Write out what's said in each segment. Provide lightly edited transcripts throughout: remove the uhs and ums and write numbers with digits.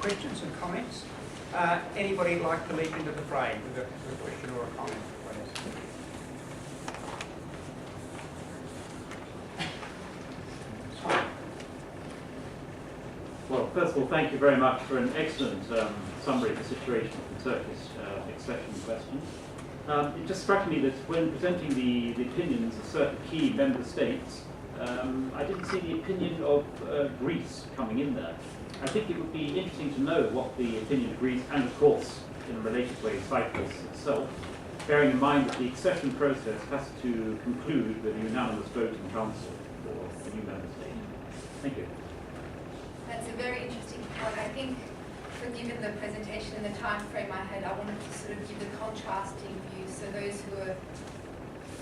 questions and comments. Anybody like to leap into the fray with a question or a comment, please? Well, first of all, thank you very much for an excellent summary of the situation of the Turkish accession question. It just struck me that when presenting the opinions of certain key member states, I didn't see the opinion of Greece coming in there. I think it would be interesting to know what the opinion of Greece, and of course, in a related way, Cyprus itself, bearing in mind that the accession process has to conclude with a unanimous vote in Council for the new member state. Thank you. That's a very interesting point. I think, given the presentation and the time frame I had, I wanted to sort of give the contrasting view. So those who were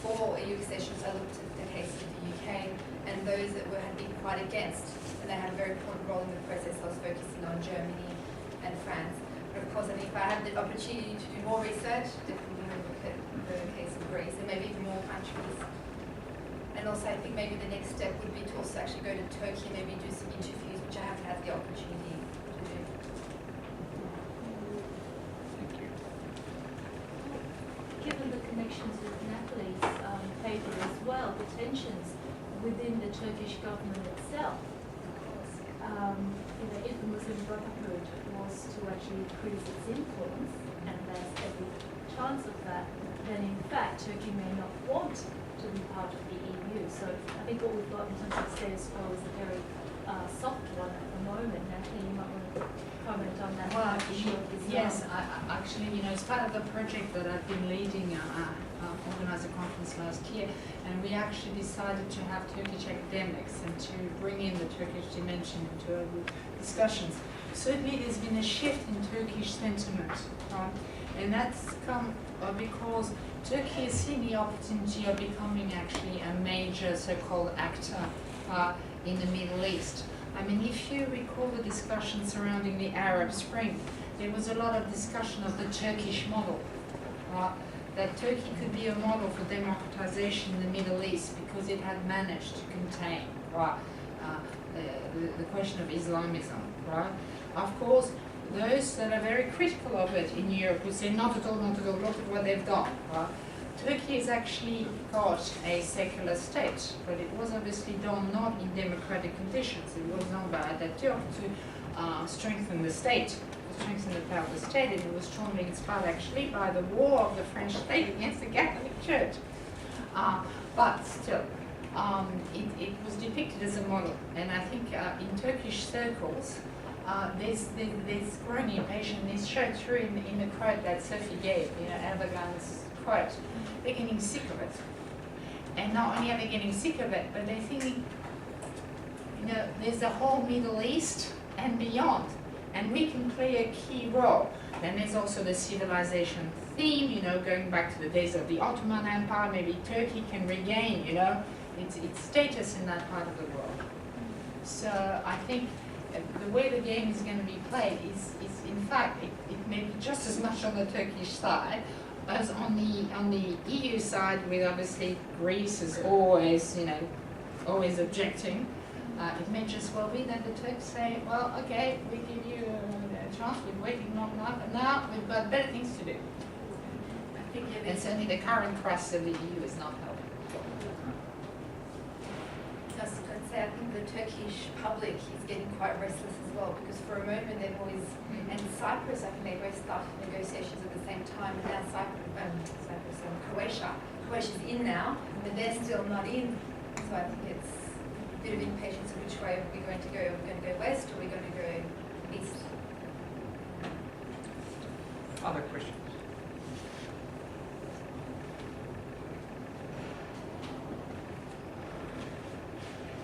for EU accessions, I looked at the case of the UK, and those that had been quite against, and they had a very important role in the process. I was focusing on Germany and France. But of course, I think if I had the opportunity to do more research, definitely look at the case of Greece and maybe even more countries. And also, I think maybe the next step would be to also actually go to Turkey and maybe do some interviews, which I haven't had the opportunity to do. Thank you. Given the connections with Natalie's paper as well, the tensions within the Turkish government itself, if the Muslim Brotherhood was to actually increase its influence, and there's every chance of that, then in fact Turkey may not want to be part of the EU. So I think what we've got in terms of status quo is a very soft one at the moment. Natalie, you might want to comment on that. Well, yes, actually, it's part of the project that I've been leading, organized a conference last year, and we actually decided to have Turkish academics and to bring in the Turkish dimension into our discussions. Certainly there's been a shift in Turkish sentiment, and that's come because Turkey has seen the opportunity of becoming actually a major so-called actor in the Middle East. I mean, if you recall the discussion surrounding the Arab Spring, there was a lot of discussion of the Turkish model, that Turkey could be a model for democratization in the Middle East because it had managed to contain the question of Islamism, right? Of course, those that are very critical of it in Europe would say, not at all, not at all, look at what they've done. Right? Turkey has actually got a secular state, but it was obviously done not in democratic conditions. It was done by Atatürk to strengthen the state, to strengthen the power of the state, and it was strongly inspired actually by the war of the French state against the Catholic Church. But still, it was depicted as a model, and I think in Turkish circles, there's growing impatience. This showed through in the quote that Sophie gave, Erdogan's quote. They're getting sick of it. And not only are they getting sick of it, but they're thinking, there's a whole Middle East and beyond, and we can play a key role. Then there's also the civilization theme, going back to the days of the Ottoman Empire. Maybe Turkey can regain, its status in that part of the world. So I think the way the game is going to be played is in fact, it may be just as much on the Turkish side as on the EU side, with obviously Greece is always, always objecting. It may just well be that the Turks say, well, okay, we give you a chance, we're waiting long enough, and now we've got better things to do. I think And certainly the current crisis of the EU is not helping. I was going to say, I think the Turkish public is getting quite restless as well, because for a moment they've always, and Cyprus, I think they both started negotiations at the same time, and now Croatia's in now, but they're still not in. So I think it's a bit of impatience of which way are we going to go? Are we going to go west, or are we going to go east? Other questions?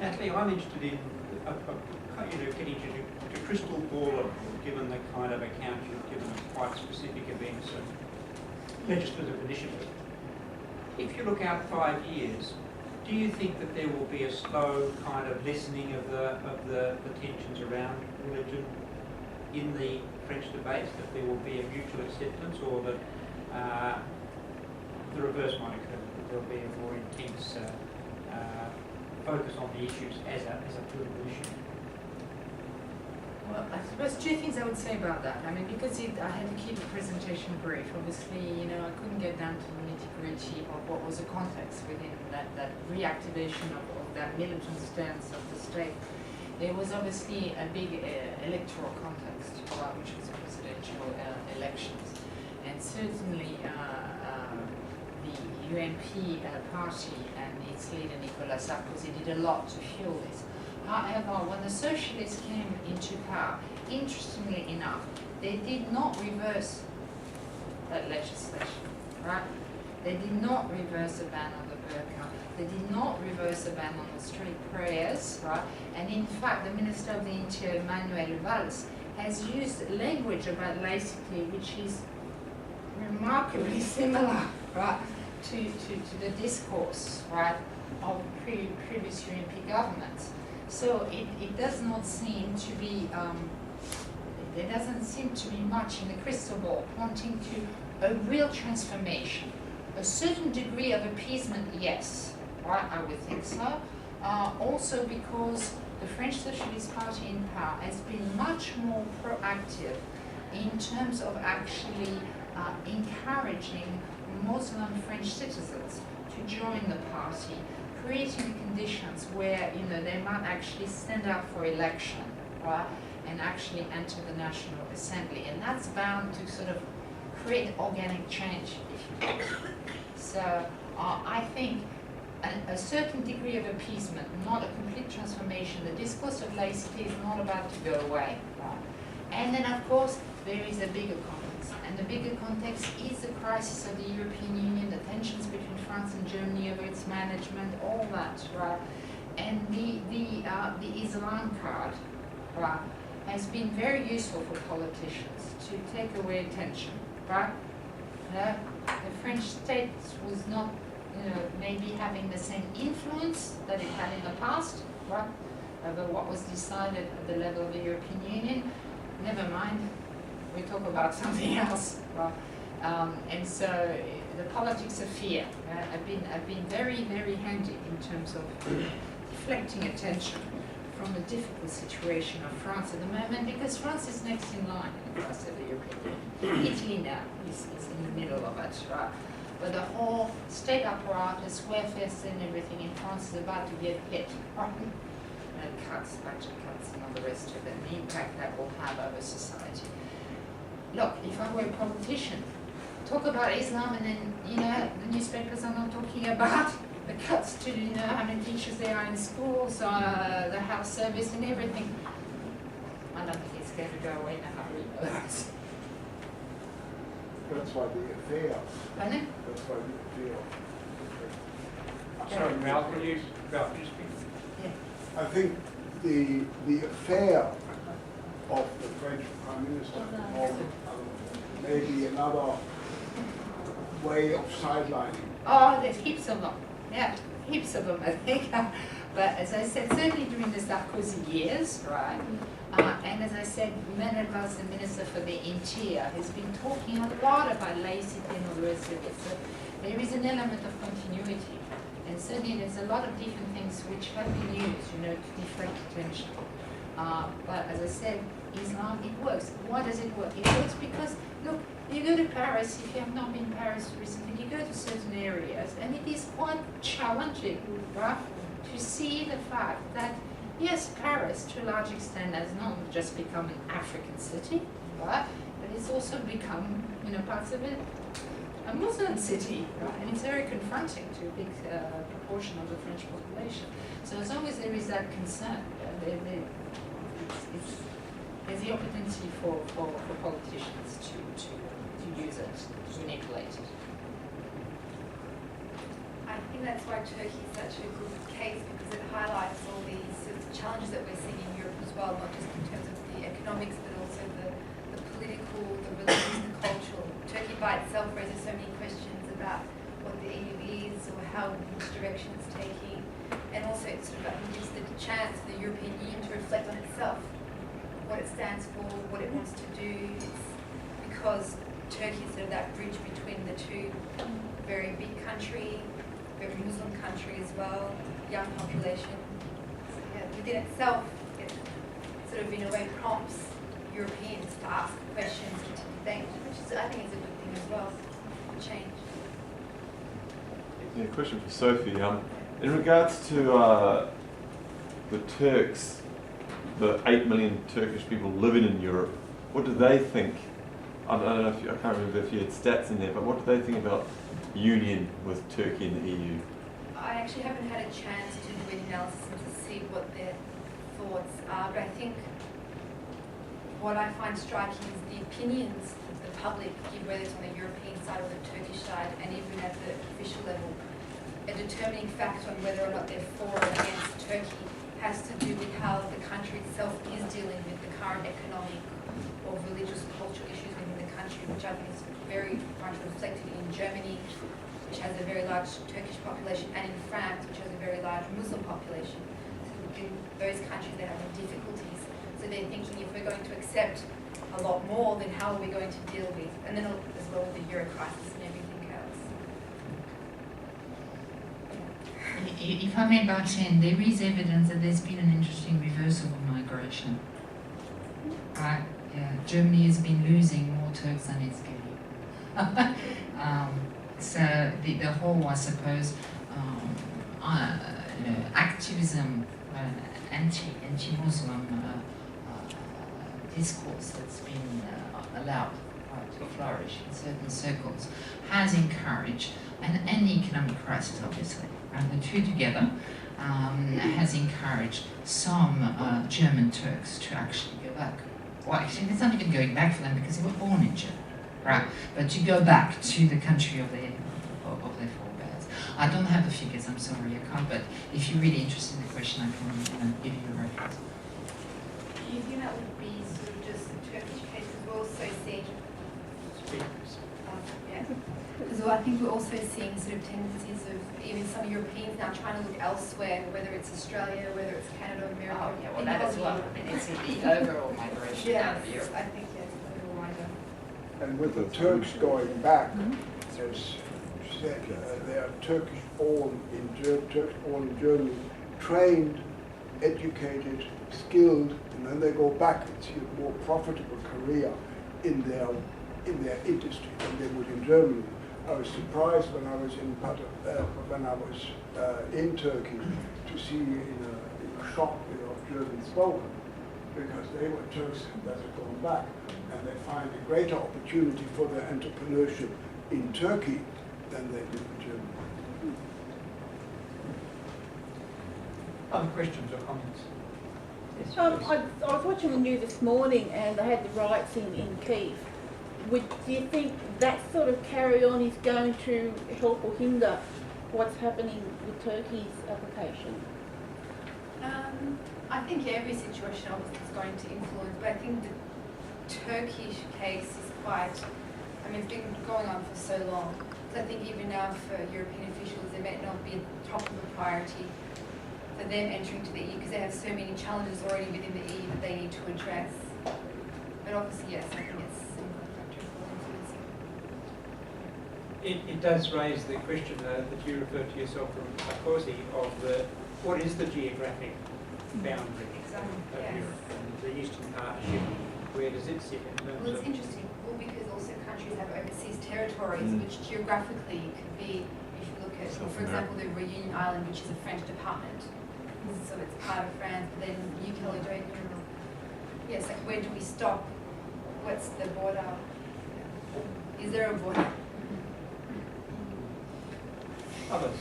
Natalie, I'm interested in getting to crystal ball it, given the kind of account you've given of quite specific events and legislative initiative. If you look out 5 years, do you think that there will be a slow kind of lessening of the tensions around religion in the French debates, that there will be a mutual acceptance, or that the reverse might occur, that there will be a more intense focus on the issues as a political issue? Well, I suppose two things I would say about that. I mean, because I had to keep the presentation brief, obviously, you know, I couldn't get down to the nitty-gritty of what was the context within that reactivation of that militant stance of the state. There was obviously a big electoral context, which was presidential elections. And certainly the UMP party and its leader, Nicolas Sarkozy, did a lot to fuel this. However, when the socialists came into power, interestingly enough, they did not reverse that legislation, right? They did not reverse the ban on the burqa. They did not reverse the ban on the street prayers, right? And in fact, the Minister of the Interior, Manuel Valls, has used language about laicity which is remarkably similar, right, to the discourse, right, of previous UMP governments. So it does not seem to be, there doesn't seem to be much in the crystal ball pointing to a real transformation. A certain degree of appeasement, yes, right, I would think so. Also because the French Socialist Party in power has been much more proactive in terms of actually encouraging Muslim French citizens to join the party, creating conditions where, you know, they might actually stand up for election, right, and actually enter the National Assembly. And that's bound to sort of create organic change, if you will. So I think a certain degree of appeasement, not a complete transformation. The discourse of laicity is not about to go away, right? And then, of course, there is a bigger context. And the bigger context is the crisis of the European Union, the tensions between France and Germany over its management, all that, right? And the Islam card, right, has been very useful for politicians to take away attention, right? The French state was not, you know, maybe having the same influence that it had in the past, right, over what was decided at the level of the European Union. Never mind, we talk about something else, right? And so the politics of fear have been very, very handy in terms of deflecting attention from the difficult situation of France at the moment, because France is next in line in the rest of the European Union. Italy now is in the middle of it, right? But the whole state apparatus, welfare state and everything in France is about to get hit, right? Cuts, budget cuts, and all the rest of it, and the impact that will have over society. Look, if I were a politician, talk about Islam, and then, you know, the newspapers are not talking about the cuts to, you know, how many teachers there are in schools, the health service and everything. I don't think it's going to go away in a hurry. That's why the affair. Pardon? That's why the affair. Sorry, Ralph, will you speak? Yeah. I think the affair of the French Prime Minister or maybe another way of sidelining. Oh, there's heaps of them. Yeah, heaps of them, I think. But as I said, certainly during the Sarkozy years, right? And as I said, Manuel Valls, the Minister for the Interior, has been talking a lot about laicity and all the rest of it. So there is an element of continuity. And certainly there's a lot of different things which have been used, you know, to deflect attention. But as I said, Islam, it works. Why does it work? It works because, look, you go to Paris, if you have not been in Paris recently, you go to certain areas, and it is quite challenging, right, to see the fact that, yes, Paris, to a large extent, has not just become an African city, right, but it's also become, you know, parts of it, a Muslim city, right? And it's very confronting to a big proportion of the French population. So as long as there is that concern, there's the opportunity for politicians to use it, to manipulate it. I think that's why Turkey is such a good case, because it highlights all these sort of challenges that we're seeing in Europe as well, not just in terms of the economics, but also the political, the religious, the cultural. Turkey by itself raises so many questions about what the EU is or how, which direction it's taking, and also it sort of gives the chance for the European Union to reflect on itself, what it stands for, what it wants to do. It's because Turkey is sort of that bridge between the two, very big country, very Muslim country as well, young population. So yeah, within itself, it sort sort of in a way prompts Europeans to ask questions and to think, which is, I think is a good thing as well, change. Yeah, question for Sophie. In regards to the Turks, the 8 million Turkish people living in Europe, what do they think? I don't know if I can't remember if you had stats in there, but what do they think about union with Turkey and the EU? I actually haven't had a chance to do an analysis and to see what their thoughts are, but I think what I find striking is the opinions that the public give, whether it's on the European side or the Turkish side, and even at the official level. A determining factor on whether or not they're for or against Turkey has to do with how the country itself is dealing with the current economic or religious cultural issues within the country, which I think is very much reflected in Germany, which has a very large Turkish population, and in France, which has a very large Muslim population. So in those countries, they're having difficulties. So they're thinking, if we're going to accept a lot more, then how are we going to deal with, and then as well with the Euro crisis and everything else. If I may butt in, there is evidence that there's been an interesting reversal of migration. Germany has been losing more Turks than it's getting. So the whole, I suppose, activism, anti-Muslim discourse that's been allowed to flourish in certain circles has encouraged, and the economic crisis obviously, and the two together, has encouraged some German Turks to actually go back. Well, actually, it's not even going back for them because they were born in Germany, right? But to go back to the country of their forebears. I don't have the figures, I'm sorry, I can't, but if you're really interested in the question, I can give you a reference. Do you think that would be sort of just the Turkish case? We're also seeing, because I think we're also seeing sort of tendencies of even some Europeans now trying to look elsewhere, whether it's Australia, whether it's Canada, America. Oh, yeah, well, that as well. I mean, it's the overall migration out of Europe. I think yes, overall migration. And with the Turks going back, as you said, they are Turkish born in Germany, trained, educated, skilled, and then they go back and see a more profitable career in their industry than they would in Germany. I was surprised when I was in Turkey to see in a shop of German spoken, because they were Turks that had gone back, and they find a greater opportunity for their entrepreneurship in Turkey than they did in Germany. Other questions or comments? Yes, I was watching the news this morning and they had the riots in Kyiv. Do you think that sort of carry on is going to help or hinder what's happening with Turkey's application? I think every situation obviously is going to influence, but I think the Turkish case is quite, I mean, it's been going on for so long. So I think even now for European officials, it may not be top of the priority for them entering to the EU because they have so many challenges already within the EU that they need to address. But obviously, yes, I think it's a factor for influencing. It does raise the question that you referred to yourself from Sarkozy of what is the geographic boundary of Europe and the Eastern Partnership, where does it sit in terms Well, it's of... interesting. Well, because also countries have overseas territories, which geographically could be, if you look at, for example, the Réunion Island, which is a French department. So it's part of France, but then New Caledonia. Yes, like where do we stop? What's the border? Is there a border? Others?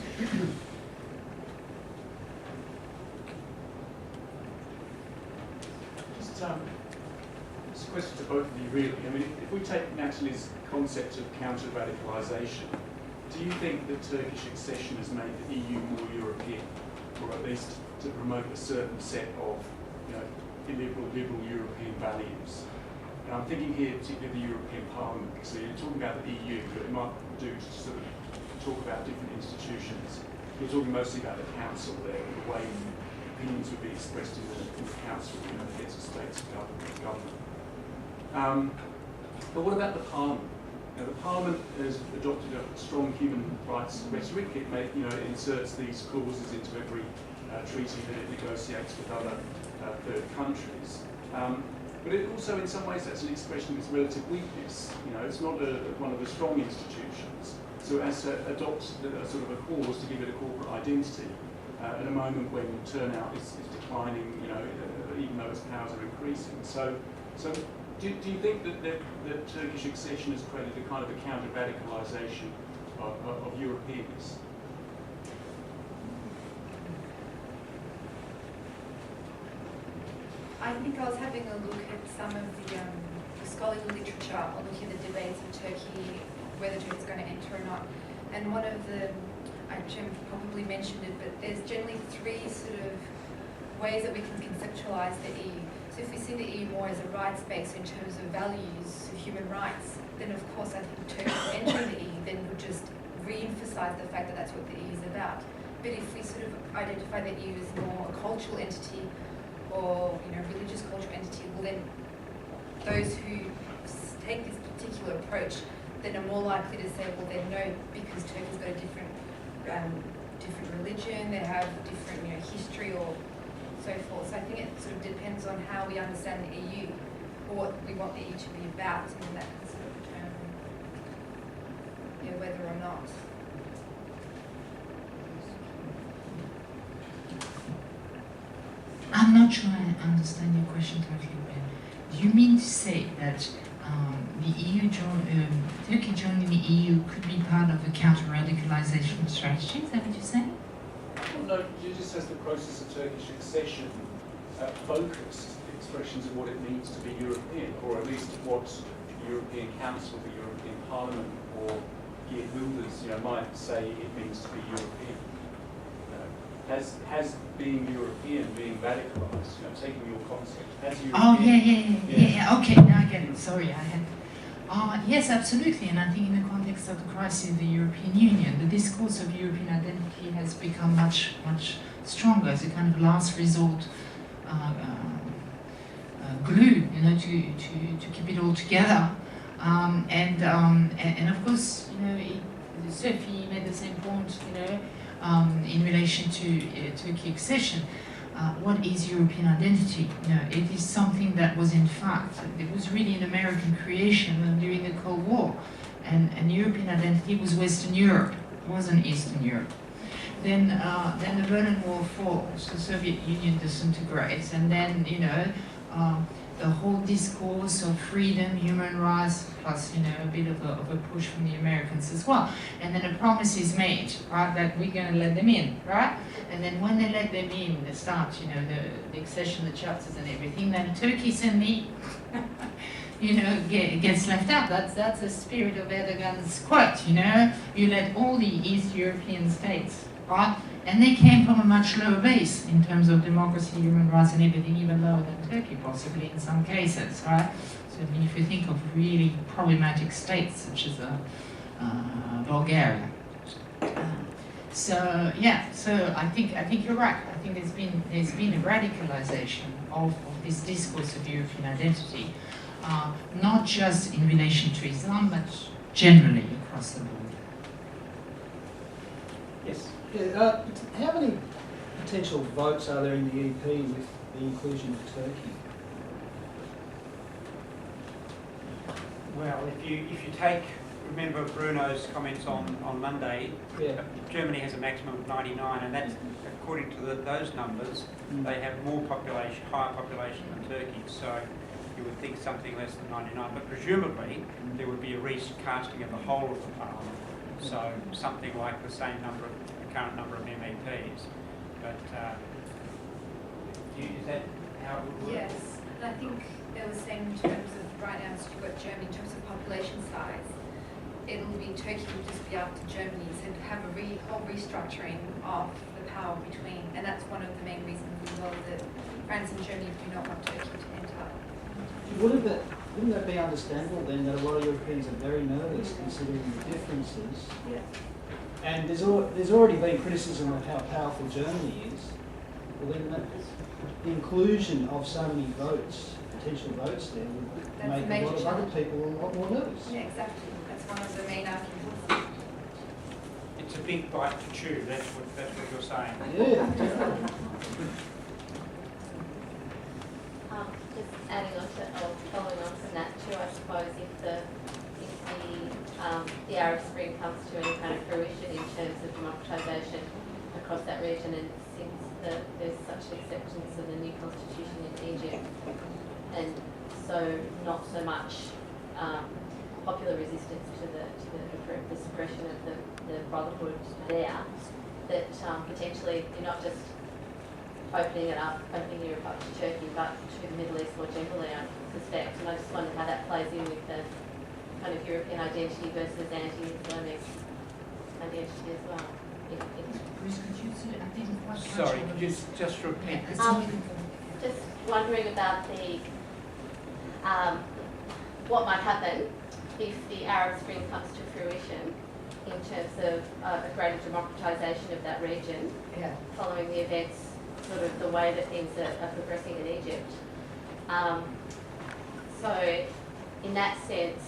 Just a question to both of you, really. I mean, if we take Natalie's concept of counter-radicalisation, do you think that Turkish accession has made the EU more European, or at least to promote a certain set of, liberal European values? And I'm thinking here particularly of the European Parliament. So you're talking about the EU, but it might do to sort of talk about different institutions. You're talking mostly about the council there, the way opinions would be expressed in the council, the heads of states and government. But what about the Parliament? Now, the Parliament has adopted a strong human rights rhetoric. It inserts these clauses into every treaty that it negotiates with other third countries. But it also, in some ways, that's an expression of its relative weakness. You know, it's not one of the strong institutions, so it has to adopt a sort of a cause to give it a corporate identity at a moment when turnout is declining. You know, even though its powers are increasing. So do you think that the Turkish accession has created a kind of a counter-radicalisation of Europeans? I think I was having a look at some of the scholarly literature, or looking at the debates of Turkey, whether Turkey's going to enter or not. And one of the, Jim probably mentioned it, but there's generally three sort of ways that we can conceptualize the EU. So if we see the EU more as a rights base in terms of values of human rights, then of course I think Turkey entering the EU then would just re-emphasize the fact that that's what the EU is about. But if we sort of identify the EU as more a cultural entity, or religious cultural entity, well then those who take this particular approach then are more likely to say, well then no, because Turkey's got a different religion, they have different history or so forth. So I think it sort of depends on how we understand the EU or what we want the EU to be about, and then that can sort of determine whether or not. I'm not sure I understand your question totally well. Do you mean to say that the EU Turkey joining the EU could be part of a counter-radicalization strategy? Is that what you're saying? Well, no, just as the process of Turkish accession focused expressions of what it means to be European, or at least what the European Council, the European Parliament, or Geert Wilders, might say it means to be European. Has being European, being radicalised, taking your concept as European. Oh, yeah. Okay, now I get it. Sorry, I had. Yes, absolutely. And I think in the context of the crisis of the European Union, the discourse of European identity has become much, much stronger as a kind of last resort glue, to keep it all together. And of course, Sophie made the same point, in relation to Turkey accession. What is European identity? It is something that was in fact, it was really an American creation during the Cold War. And European identity was Western Europe, it wasn't Eastern Europe. Then the Berlin Wall falls, the Soviet Union disintegrates, and then, the whole discourse of freedom, human rights, plus a bit of a push from the Americans as well. And then a promise is made, right, that we're going to let them in, right? And then when they let them in, they start, the accession, the chapters and everything. Then Turkey suddenly, gets left out. That's the spirit of Erdogan's quote. You let all the East European states, right? And they came from a much lower base in terms of democracy, human rights and everything, even lower than Turkey possibly in some cases, right? So if you think of really problematic states such as Bulgaria. So I think you're right. I think there's been a radicalization of this discourse of European identity, not just in relation to Islam, but generally across the board. Yes. Yeah, how many potential votes are there in the EP with the inclusion of Turkey? Well, if you remember Bruno's comments on Monday, Yeah. Germany has a maximum of 99, and that's according to those numbers. They have higher population than Turkey, so you would think something less than 99. But presumably there would be a recasting of the whole of the parliament, so something like the same current number of MEPs. But is that how it would work? Yes, and I think they were saying in terms of right now, Stuart, Germany, in terms of population size, Turkey will just be after Germany, so to have a whole restructuring of the power between, and that's one of the main reasons as well that France and Germany do not want Turkey to enter. Wouldn't that be understandable then that a lot of Europeans are very nervous considering the differences? Yeah. And there's already been criticism of how powerful Germany is. Well, then the inclusion of so many potential votes there, would make a lot of other people a lot more nervous. Yeah, exactly. That's one of the main arguments. It's a big bite to chew. That's what you're saying. Yeah, definitely. Just suppose if the Arab Spring comes to any kind of fruition in terms of democratisation across that region, and since there's such acceptance of the new constitution in Egypt, and so not so much popular resistance to the suppression of the Brotherhood there, that potentially you're not just opening Europe up to Turkey, but to the Middle East more generally, I suspect. And I just wonder how that plays in with the kind of European identity versus anti-Islamic identity as well. Sorry, could you just repeat? Just wondering about the what might happen if the Arab Spring comes to fruition in terms of a greater democratisation of that region, following the events, sort of the way that things are progressing in Egypt. So, in that sense,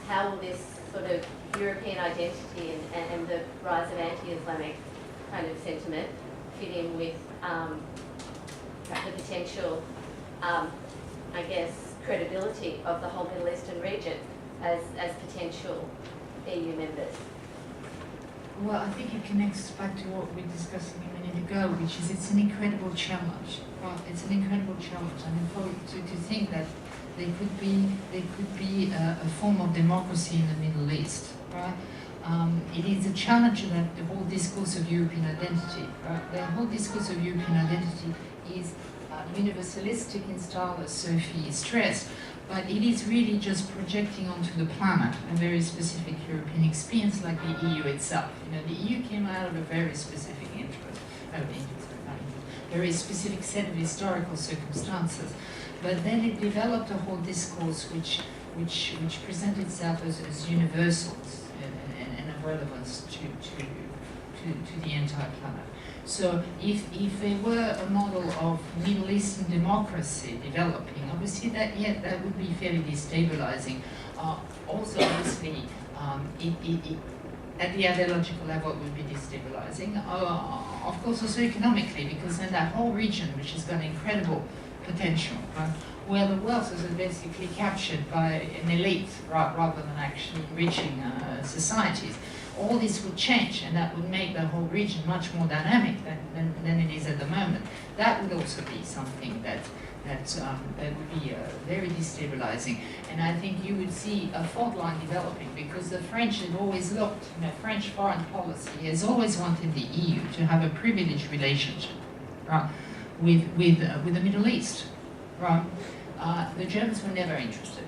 how will this sort of European identity and the rise of anti-Islamic kind of sentiment fit in with the potential, I guess, credibility of the whole Middle Eastern region as potential EU members? Well, I think it connects back to what we were discussing a minute ago, which is it's an incredible challenge. Well, it's an incredible challenge, and to think that there could be a form of democracy in the Middle East, right? It is a challenge that the whole discourse of European identity, right? The whole discourse of European identity is universalistic in style, as Sophie stressed, but it is really just projecting onto the planet a very specific European experience, like the EU itself. You know, the EU came out of a very specific very specific set of historical circumstances, but then it developed a whole discourse which presented itself as universals and of relevance to the entire planet. So if there were a model of Middle Eastern democracy developing, obviously that would be fairly destabilizing. Also, obviously, at the ideological level, it would be destabilizing. Of course, also economically, because then that whole region, which has got incredible potential, where the wealth is basically captured by an elite rather than actually enriching societies, all this would change, and that would make the whole region much more dynamic than it is at the moment. That would also be something that would be very destabilizing. And I think you would see a fault line developing, because the French have always looked, French foreign policy has always wanted the EU to have a privileged relationship, right, with the Middle East. Right? The Germans were never interested.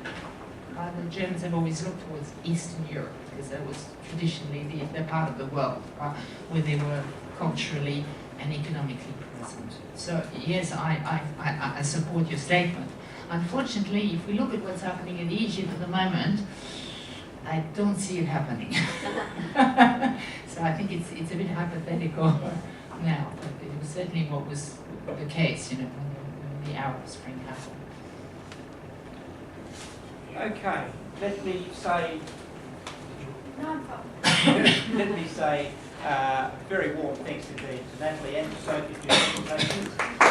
The Germans have always looked towards Eastern Europe, because that was traditionally the part of the world where they were culturally and economically present. So yes, I support your statement. Unfortunately, if we look at what's happening in Egypt at the moment, I don't see it happening. So I think it's a bit hypothetical now, but it was certainly what was the case, when the Arab Spring happened. Okay, let me say, No, I'm fine. very warm thanks indeed to Natalie and to Sophie for your presentations.